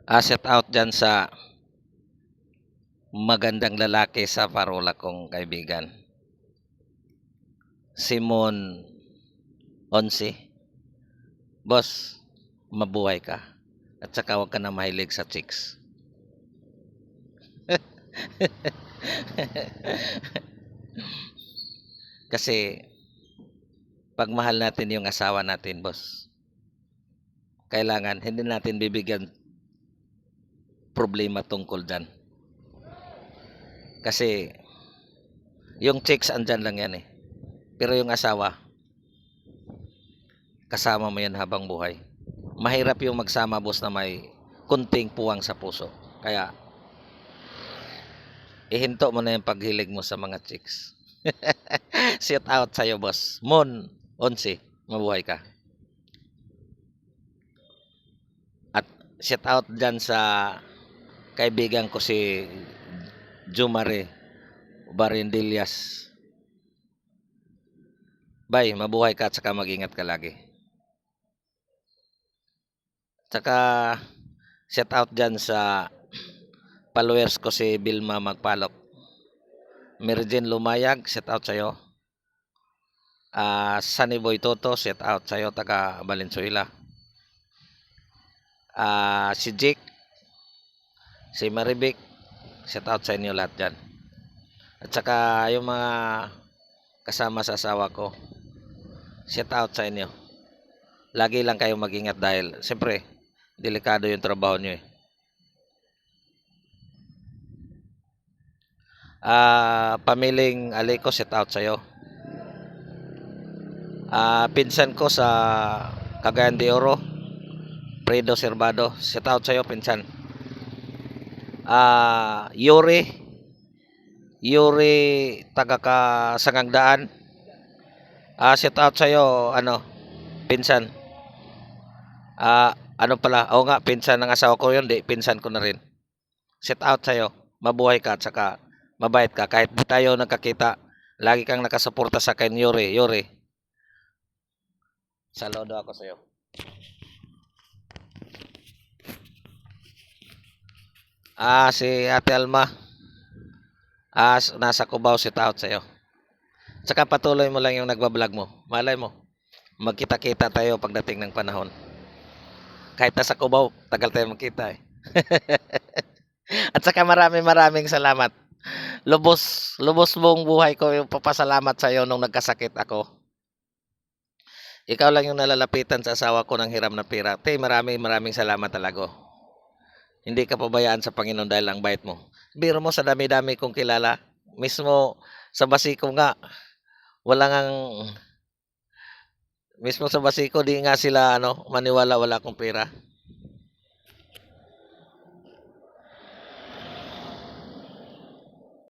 Shout out dyan sa magandang lalaki sa parola kong kaibigan. Simon 11. Boss, mabuhay ka. At saka huwag ka na mahilig sa chicks. Kasi pag mahal natin yung asawa natin, boss, kailangan hindi natin bibigyan problema tungkol dyan. Kasi yung chicks andyan lang yan eh. Pero yung asawa, kasama mo yan habang buhay. Mahirap yung magsama, boss, na may kunting puwang sa puso. Kaya ihinto mo na yung paghilig mo sa mga chicks. Shout out sa'yo, boss. Mon 11, mabuhay ka. At shout out dyan sa kaibigan ko si Jumare Barindillas. Bye, mabuhay ka at saka mag-ingat ka lagi. Saka shout out dyan sa followers ko si Bilma Magpalok. Merjen Lumayag, shout out sa'yo. Sunny Boy Toto, shout out sa'yo, taga Valenzuela. Si Jake, si Maribik, shout out sa inyo lahat dyan. At saka yung mga kasama sa asawa ko, shout out sa inyo. Lagi lang kayo mag-ingat dahil siyempre delikado yung trabaho nyo eh. Pamiling Aliko, shout out sa'yo. Pinsan ko sa Cagayan de Oro, Fredo Servado, shout out sa'yo pinsan. Yuri taga Kasangagdaan, shout out sa'yo pinsan. Oo nga, pinsan ng asawa ko yun, pinsan ko na rin. Shout out sa'yo, mabuhay ka at saka mabait ka. Kahit di tayo nagkakita, lagi kang nakasuporta sa akin, Yuri. Saludo ako sa'yo. Si Ate Alma, nasa Cubao, shout out sa'yo. Saka patuloy mo lang yung nagbablog mo. Malay mo, magkita-kita tayo pagdating ng panahon. Kahit nasa Cubao, tagal tayo magkita eh. At saka maraming salamat. Lubos buong buhay ko yung papasalamat sa iyo nung nagkasakit ako. Ikaw lang yung nalalapitan sa asawa ko ng hiram na pira. Maraming salamat talaga. Hindi ka pabayaan sa Panginoon dahil ang bait mo. Biro mo sa dami-dami kong kilala. Mismo sa Basiko nga, mismo sa Basiko, di nga sila maniwala wala akong pera.